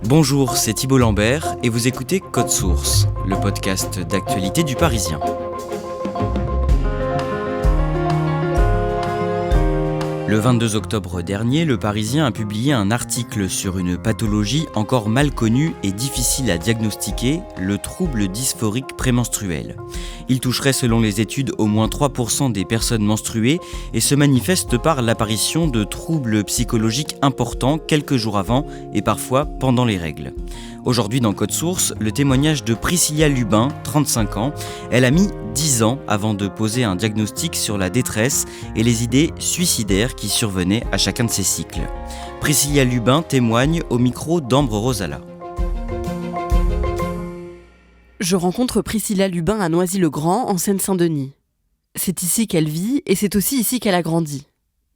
Bonjour, c'est Thibault Lambert et vous écoutez Code Source, le podcast d'actualité du Parisien. Le 22 octobre dernier, le Parisien a publié un article sur une pathologie encore mal connue et difficile à diagnostiquer, le trouble dysphorique prémenstruel. Il toucherait selon les études au moins 3% des personnes menstruées et se manifeste par l'apparition de troubles psychologiques importants quelques jours avant et parfois pendant les règles. Aujourd'hui dans Code Source, le témoignage de Priscilla Lubin, 35 ans. Elle a mis 10 ans avant de poser un diagnostic sur la détresse et les idées suicidaires qui survenaient à chacun de ses cycles. Priscilla Lubin témoigne au micro d'Ambre Rosala. Je rencontre Priscilla Lubin à Noisy-le-Grand, en Seine-Saint-Denis. C'est ici qu'elle vit et c'est aussi ici qu'elle a grandi.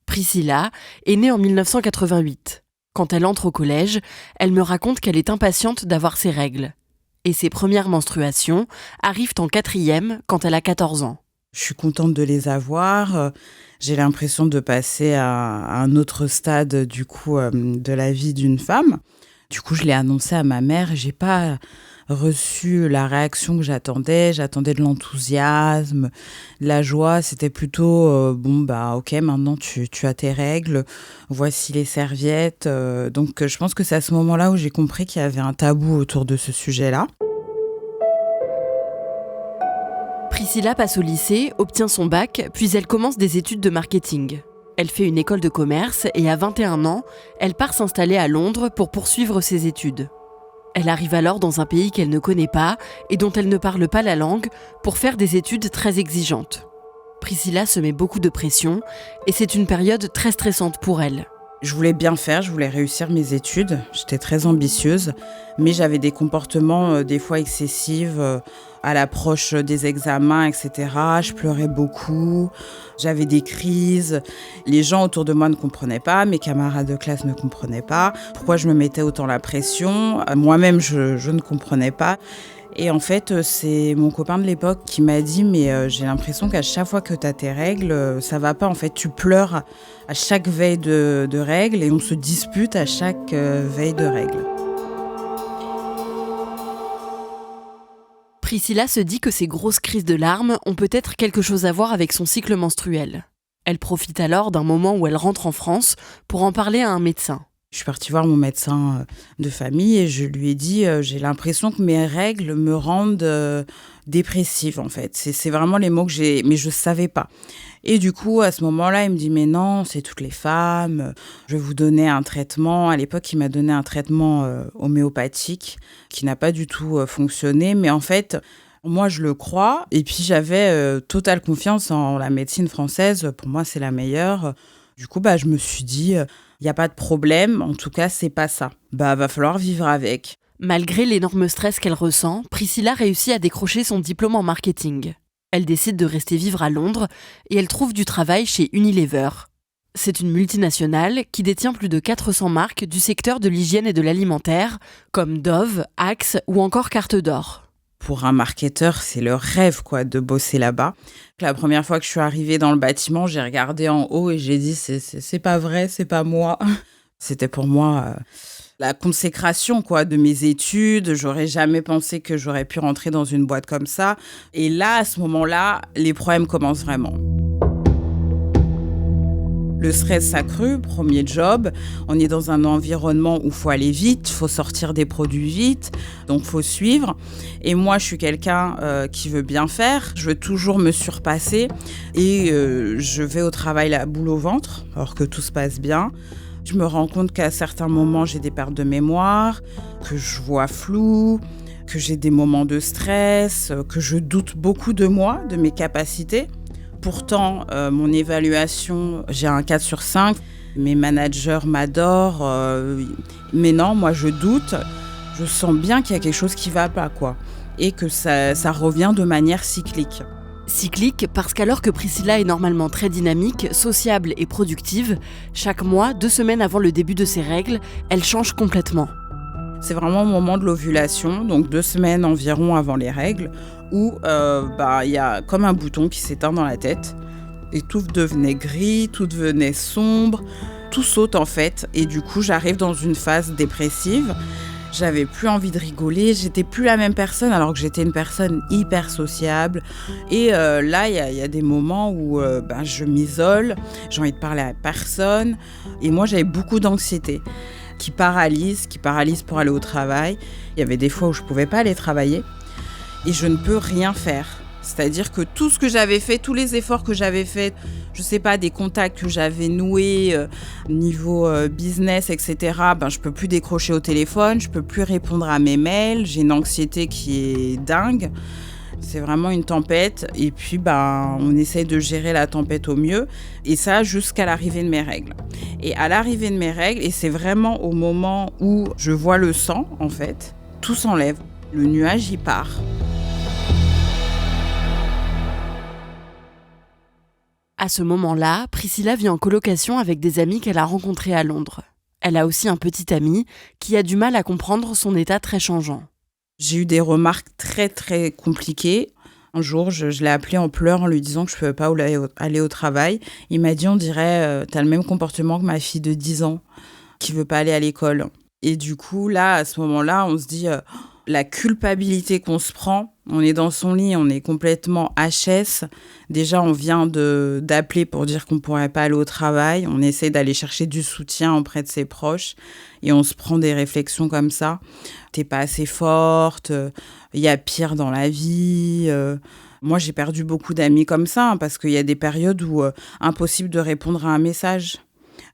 Priscilla est née en 1988. Quand elle entre au collège, elle me raconte qu'elle est impatiente d'avoir ses règles. Et ses premières menstruations arrivent en 4e quand elle a 14 ans. Je suis contente de les avoir. J'ai l'impression de passer à un autre stade de la vie d'une femme. Du coup, je l'ai annoncé à ma mère. J'ai pas reçu la réaction que j'attendais. J'attendais de l'enthousiasme, de la joie. C'était plutôt ok, maintenant tu as tes règles. Voici les serviettes. Donc, je pense que c'est à ce moment-là où j'ai compris qu'il y avait un tabou autour de ce sujet-là. Priscilla passe au lycée, obtient son bac, puis elle commence des études de marketing. Elle fait une école de commerce et à 21 ans, elle part s'installer à Londres pour poursuivre ses études. Elle arrive alors dans un pays qu'elle ne connaît pas et dont elle ne parle pas la langue pour faire des études très exigeantes. Priscilla se met beaucoup de pression et c'est une période très stressante pour elle. Je voulais bien faire, je voulais réussir mes études. J'étais très ambitieuse, mais j'avais des comportements des fois excessifs à l'approche des examens, etc. Je pleurais beaucoup, j'avais des crises. Les gens autour de moi ne comprenaient pas, mes camarades de classe ne comprenaient pas. Pourquoi je me mettais autant la pression ? Moi-même, je ne comprenais pas. Et en fait, c'est mon copain de l'époque qui m'a dit « Mais j'ai l'impression qu'à chaque fois que tu as tes règles, ça va pas. En fait, tu pleures à chaque veille de règles et on se dispute à chaque veille de règles. » Priscilla se dit que ces grosses crises de larmes ont peut-être quelque chose à voir avec son cycle menstruel. Elle profite alors d'un moment où elle rentre en France pour en parler à un médecin. Je suis partie voir mon médecin de famille et je lui ai dit j'ai l'impression que mes règles me rendent dépressive en fait. C'est vraiment les mots que j'ai, mais je savais pas. Et du coup, à ce moment-là, il me dit « Mais non, c'est toutes les femmes. Je vais vous donner un traitement. » À l'époque, il m'a donné un traitement homéopathique qui n'a pas du tout fonctionné. Mais en fait, moi, je le crois. Et puis, j'avais totale confiance en la médecine française. Pour moi, c'est la meilleure. Du coup, je me suis dit « Il n'y a pas de problème. En tout cas, c'est pas ça. Va falloir vivre avec. » Malgré l'énorme stress qu'elle ressent, Priscilla réussit à décrocher son diplôme en marketing. Elle décide de rester vivre à Londres et elle trouve du travail chez Unilever. C'est une multinationale qui détient plus de 400 marques du secteur de l'hygiène et de l'alimentaire, comme Dove, Axe ou encore Carte d'Or. Pour un marketeur, c'est le rêve de bosser là-bas. La première fois que je suis arrivée dans le bâtiment, j'ai regardé en haut et j'ai dit c'est pas vrai, c'est pas moi. C'était pour moi la consécration de mes études. J'aurais jamais pensé que j'aurais pu rentrer dans une boîte comme ça. Et là, à ce moment-là, les problèmes commencent vraiment. Le stress s'accrut, premier job. On est dans un environnement où il faut aller vite, il faut sortir des produits vite, donc il faut suivre. Et moi, je suis quelqu'un qui veut bien faire. Je veux toujours me surpasser. Et je vais au travail la boule au ventre, alors que tout se passe bien. Je me rends compte qu'à certains moments, j'ai des pertes de mémoire, que je vois flou, que j'ai des moments de stress, que je doute beaucoup de moi, de mes capacités. Pourtant, mon évaluation, j'ai un 4 sur 5. Mes managers m'adorent. Mais non, moi, je doute. Je sens bien qu'il y a quelque chose qui ne va pas, Et que ça revient de manière cyclique. Cyclique parce qu'alors que Priscilla est normalement très dynamique, sociable et productive, chaque mois, 2 semaines avant le début de ses règles, elle change complètement. C'est vraiment au moment de l'ovulation, donc 2 semaines environ avant les règles, où y a comme un bouton qui s'éteint dans la tête. Et tout devenait gris, tout devenait sombre, tout saute en fait. Et du coup, j'arrive dans une phase dépressive. J'avais plus envie de rigoler, j'étais plus la même personne alors que j'étais une personne hyper sociable. Et là, il y a des moments où je m'isole, j'ai envie de parler à personne. Et moi, j'avais beaucoup d'anxiété qui paralyse pour aller au travail. Il y avait des fois où je pouvais pas aller travailler et je ne peux rien faire. C'est-à-dire que tout ce que j'avais fait, tous les efforts que j'avais faits, je sais pas, des contacts que j'avais noués niveau business, etc., je peux plus décrocher au téléphone, je peux plus répondre à mes mails, j'ai une anxiété qui est dingue. C'est vraiment une tempête et puis on essaye de gérer la tempête au mieux et ça jusqu'à l'arrivée de mes règles. Et à l'arrivée de mes règles, et c'est vraiment au moment où je vois le sang en fait, tout s'enlève, le nuage il part. À ce moment-là, Priscilla vit en colocation avec des amis qu'elle a rencontrés à Londres. Elle a aussi un petit ami qui a du mal à comprendre son état très changeant. J'ai eu des remarques très très compliquées. Un jour, je l'ai appelé en pleurs en lui disant que je ne pouvais pas aller au travail. Il m'a dit, on dirait, t'as le même comportement que ma fille de 10 ans qui veut pas aller à l'école. Et du coup, là, à ce moment-là, on se dit, la culpabilité qu'on se prend, on est dans son lit, on est complètement HS. Déjà, on vient d'appeler pour dire qu'on ne pourrait pas aller au travail. On essaie d'aller chercher du soutien auprès de ses proches. Et on se prend des réflexions comme ça. T'es pas assez forte, il y a pire dans la vie. Moi, j'ai perdu beaucoup d'amis comme ça, parce qu'il y a des périodes où impossible de répondre à un message.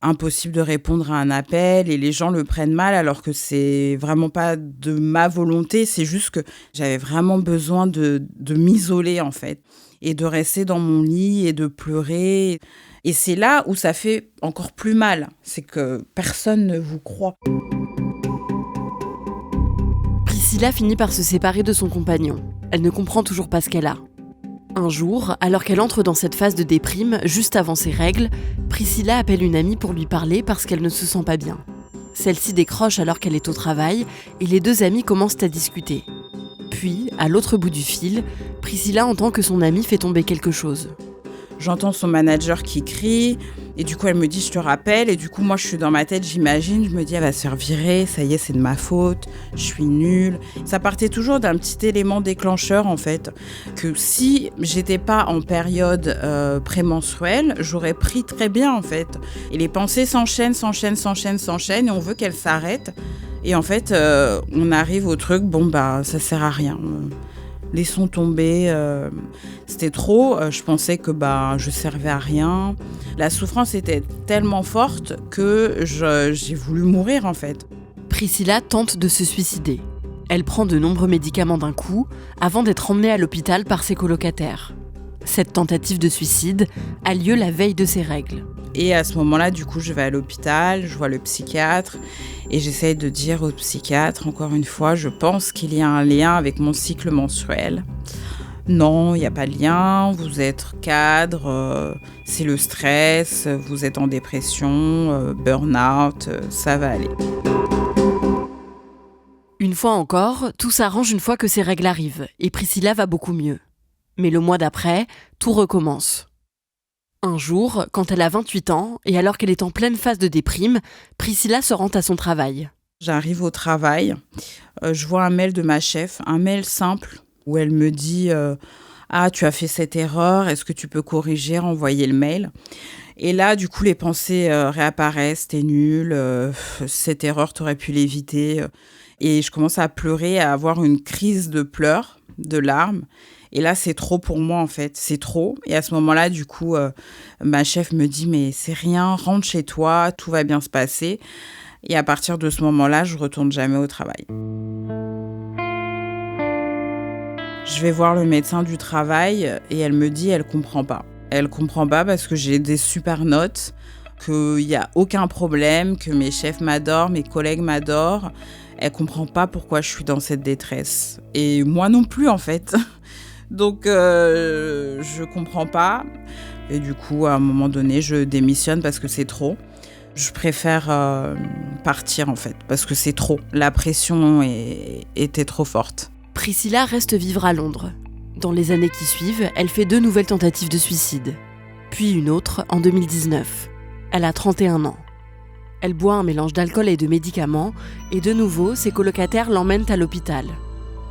Impossible de répondre à un appel et les gens le prennent mal alors que c'est vraiment pas de ma volonté, c'est juste que j'avais vraiment besoin de m'isoler en fait et de rester dans mon lit et de pleurer. Et c'est là où ça fait encore plus mal, c'est que personne ne vous croit. Priscilla finit par se séparer de son compagnon. Elle ne comprend toujours pas ce qu'elle a. Un jour, alors qu'elle entre dans cette phase de déprime, juste avant ses règles, Priscilla appelle une amie pour lui parler parce qu'elle ne se sent pas bien. Celle-ci décroche alors qu'elle est au travail et les deux amies commencent à discuter. Puis, à l'autre bout du fil, Priscilla entend que son amie fait tomber quelque chose. J'entends son manager qui crie et du coup elle me dit je te rappelle et du coup moi je suis dans ma tête, j'imagine, je me dis elle va se faire virer, ça y est c'est de ma faute, je suis nulle. Ça partait toujours d'un petit élément déclencheur en fait, que si j'étais pas en période prémenstruelle, j'aurais pris très bien en fait. Et les pensées s'enchaînent et on veut qu'elles s'arrêtent. Et en fait on arrive au truc, ça sert à rien. Laissons tomber, c'était trop, je pensais que je servais à rien. La souffrance était tellement forte que j'ai voulu mourir en fait. Priscilla tente de se suicider. Elle prend de nombreux médicaments d'un coup avant d'être emmenée à l'hôpital par ses colocataires. Cette tentative de suicide a lieu la veille de ses règles. Et à ce moment-là, du coup, je vais à l'hôpital, je vois le psychiatre et j'essaye de dire au psychiatre, encore une fois, je pense qu'il y a un lien avec mon cycle menstruel. Non, il n'y a pas de lien, vous êtes cadre, c'est le stress, vous êtes en dépression, burn-out, ça va aller. Une fois encore, tout s'arrange une fois que ses règles arrivent et Priscilla va beaucoup mieux. Mais le mois d'après, tout recommence. Un jour, quand elle a 28 ans, et alors qu'elle est en pleine phase de déprime, Priscilla se rend à son travail. J'arrive au travail, je vois un mail de ma chef, un mail simple, où elle me dit « Ah, tu as fait cette erreur, est-ce que tu peux corriger, renvoyer le mail ?» Et là, du coup, les pensées réapparaissent, t'es nulle, cette erreur, t'aurais pu l'éviter. Et je commence à pleurer, à avoir une crise de pleurs, de larmes. Et là, c'est trop pour moi, en fait. C'est trop. Et à ce moment-là, du coup, ma chef me dit « Mais c'est rien, rentre chez toi, tout va bien se passer. » Et à partir de ce moment-là, je retourne jamais au travail. Je vais voir le médecin du travail et elle me dit « Elle comprend pas. Elle comprend pas parce que j'ai des super notes, qu'il n'y a aucun problème, que mes chefs m'adorent, mes collègues m'adorent. Elle comprend pas pourquoi je suis dans cette détresse. Et moi non plus, en fait. » Donc, je comprends pas. Et du coup, à un moment donné, je démissionne parce que c'est trop. Je préfère partir, en fait, parce que c'est trop. La pression était trop forte. Priscilla reste vivre à Londres. Dans les années qui suivent, elle fait 2 nouvelles tentatives de suicide. Puis une autre en 2019. Elle a 31 ans. Elle boit un mélange d'alcool et de médicaments, et de nouveau, ses colocataires l'emmènent à l'hôpital.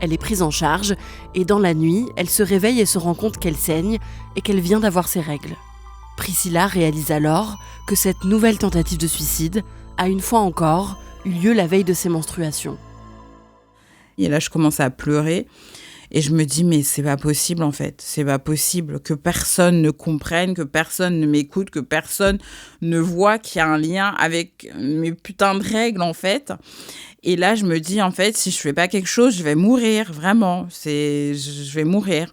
Elle est prise en charge, et dans la nuit, elle se réveille et se rend compte qu'elle saigne et qu'elle vient d'avoir ses règles. Priscilla réalise alors que cette nouvelle tentative de suicide a une fois encore eu lieu la veille de ses menstruations. Et là, je commence à pleurer. Et je me dis, mais c'est pas possible en fait. C'est pas possible que personne ne comprenne, que personne ne m'écoute, que personne ne voit qu'il y a un lien avec mes putains de règles en fait. Et là, je me dis, en fait, si je fais pas quelque chose, je vais mourir, vraiment. Je vais mourir.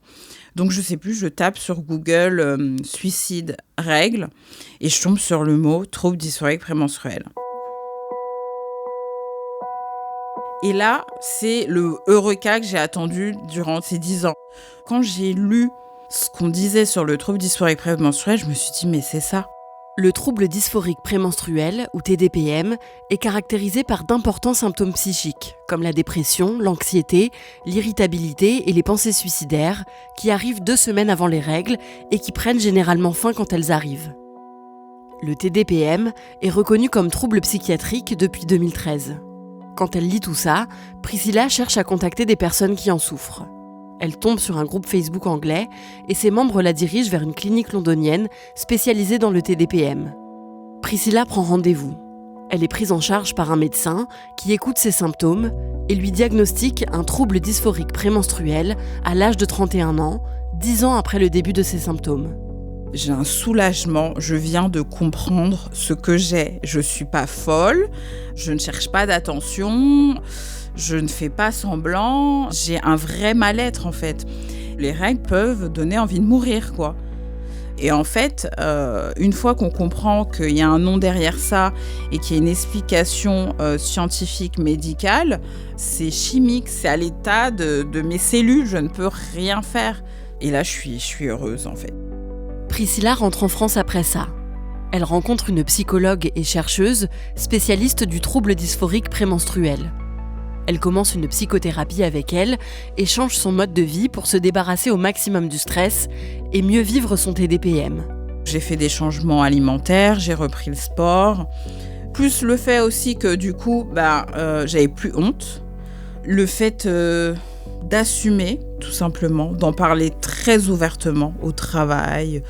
Donc, je sais plus, je tape sur Google suicide, règles, et je tombe sur le mot trouble dysphorique prémenstruel. Et là, c'est le eureka que j'ai attendu durant ces 10 ans. Quand j'ai lu ce qu'on disait sur le trouble dysphorique prémenstruel, je me suis dit, mais c'est ça. Le trouble dysphorique prémenstruel, ou TDPM, est caractérisé par d'importants symptômes psychiques, comme la dépression, l'anxiété, l'irritabilité et les pensées suicidaires, qui arrivent 2 semaines avant les règles et qui prennent généralement fin quand elles arrivent. Le TDPM est reconnu comme trouble psychiatrique depuis 2013. Quand elle lit tout ça, Priscilla cherche à contacter des personnes qui en souffrent. Elle tombe sur un groupe Facebook anglais et ses membres la dirigent vers une clinique londonienne spécialisée dans le TDPM. Priscilla prend rendez-vous. Elle est prise en charge par un médecin qui écoute ses symptômes et lui diagnostique un trouble dysphorique prémenstruel à l'âge de 31 ans, 10 ans après le début de ses symptômes. J'ai un soulagement, je viens de comprendre ce que j'ai. Je ne suis pas folle, je ne cherche pas d'attention, je ne fais pas semblant. J'ai un vrai mal-être en fait. Les règles peuvent donner envie de mourir, quoi. Et en fait, une fois qu'on comprend qu'il y a un nom derrière ça et qu'il y a une explication scientifique, médicale, c'est chimique, c'est à l'état de mes cellules, je ne peux rien faire. Et là, je suis heureuse en fait. Priscilla rentre en France après ça. Elle rencontre une psychologue et chercheuse spécialiste du trouble dysphorique prémenstruel. Elle commence une psychothérapie avec elle et change son mode de vie pour se débarrasser au maximum du stress et mieux vivre son TDPM. J'ai fait des changements alimentaires, j'ai repris le sport, plus le fait aussi que du coup, j'avais plus honte. Le fait d'assumer, tout simplement, d'en parler très ouvertement au travail,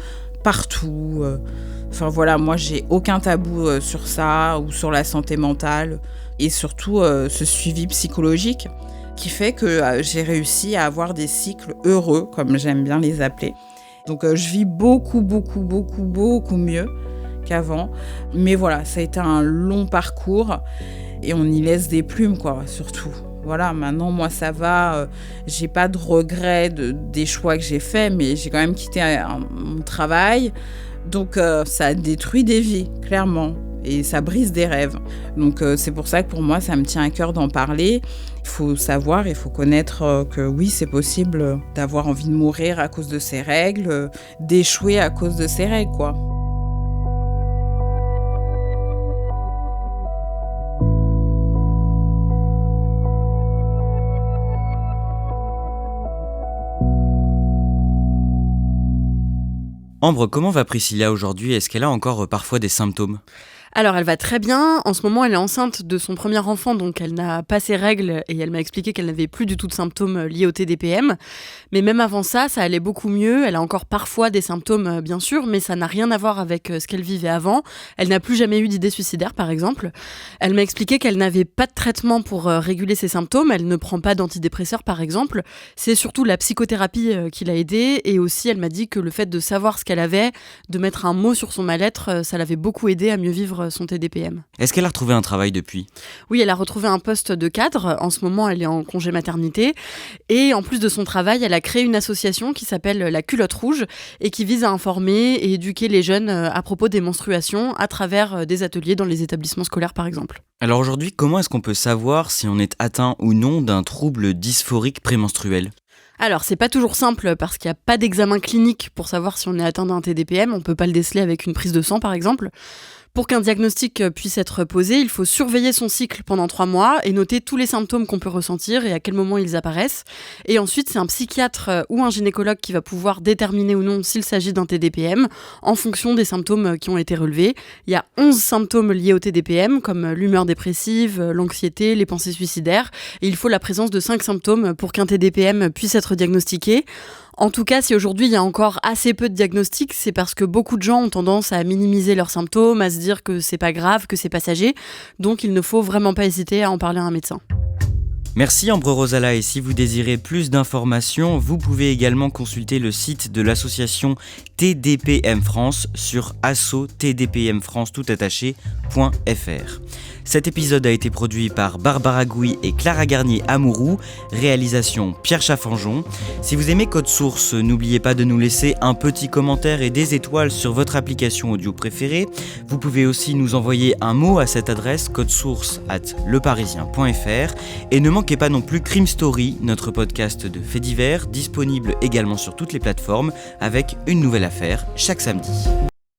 partout. Enfin voilà, moi j'ai aucun tabou sur ça ou sur la santé mentale et surtout ce suivi psychologique qui fait que j'ai réussi à avoir des cycles heureux, comme j'aime bien les appeler. Donc je vis beaucoup mieux qu'avant. Mais voilà, ça a été un long parcours et on y laisse des plumes, quoi, surtout. Voilà, maintenant, moi, ça va. J'ai pas de regrets des choix que j'ai faits, mais j'ai quand même quitté mon travail. Donc, ça détruit des vies, clairement. Et ça brise des rêves. Donc, c'est pour ça que pour moi, ça me tient à cœur d'en parler. Il faut savoir, il faut connaître que oui, c'est possible d'avoir envie de mourir à cause de ses règles, d'échouer à cause de ses règles, quoi. Ambre, comment va Priscilla aujourd'hui ? Est-ce qu'elle a encore parfois des symptômes ? Alors, elle va très bien. En ce moment, elle est enceinte de son premier enfant, donc elle n'a pas ses règles et elle m'a expliqué qu'elle n'avait plus du tout de symptômes liés au TDPM. Mais même avant ça allait beaucoup mieux. Elle a encore parfois des symptômes, bien sûr, mais ça n'a rien à voir avec ce qu'elle vivait avant. Elle n'a plus jamais eu d'idées suicidaires, par exemple. Elle m'a expliqué qu'elle n'avait pas de traitement pour réguler ses symptômes. Elle ne prend pas d'antidépresseurs, par exemple. C'est surtout la psychothérapie qui l'a aidée. Et aussi, elle m'a dit que le fait de savoir ce qu'elle avait, de mettre un mot sur son mal-être, ça l'avait beaucoup aidée à mieux vivre son TDPM. Est-ce qu'elle a retrouvé un travail depuis ? Oui, elle a retrouvé un poste de cadre. En ce moment, elle est en congé maternité. Et en plus de son travail, elle a créé une association qui s'appelle La Culotte Rouge et qui vise à informer et éduquer les jeunes à propos des menstruations à travers des ateliers dans les établissements scolaires, par exemple. Alors aujourd'hui, comment est-ce qu'on peut savoir si on est atteint ou non d'un trouble dysphorique prémenstruel ? Alors, c'est pas toujours simple parce qu'il n'y a pas d'examen clinique pour savoir si on est atteint d'un TDPM. On peut pas le déceler avec une prise de sang, par exemple. Pour qu'un diagnostic puisse être posé, il faut surveiller son cycle pendant 3 mois et noter tous les symptômes qu'on peut ressentir et à quel moment ils apparaissent. Et ensuite, c'est un psychiatre ou un gynécologue qui va pouvoir déterminer ou non s'il s'agit d'un TDPM en fonction des symptômes qui ont été relevés. Il y a 11 symptômes liés au TDPM comme l'humeur dépressive, l'anxiété, les pensées suicidaires. Et il faut la présence de 5 symptômes pour qu'un TDPM puisse être diagnostiqué. En tout cas, si aujourd'hui il y a encore assez peu de diagnostics, c'est parce que beaucoup de gens ont tendance à minimiser leurs symptômes, à se dire que c'est pas grave, que c'est passager. Donc il ne faut vraiment pas hésiter à en parler à un médecin. Merci Ambre Rosala, et si vous désirez plus d'informations, vous pouvez également consulter le site de l'association TDPM France sur asso-tdpmfrance.fr. Cet épisode a été produit par Barbara Gouy et Clara Garnier-Amouroux, réalisation Pierre Chaffanjon. Si vous aimez Code Source, n'oubliez pas de nous laisser un petit commentaire et des étoiles sur votre application audio préférée. Vous pouvez aussi nous envoyer un mot à cette adresse codesource@leparisien.fr, et ne manquez pas non plus Crime Story, notre podcast de faits divers, disponible également sur toutes les plateformes avec une nouvelle affaire chaque samedi.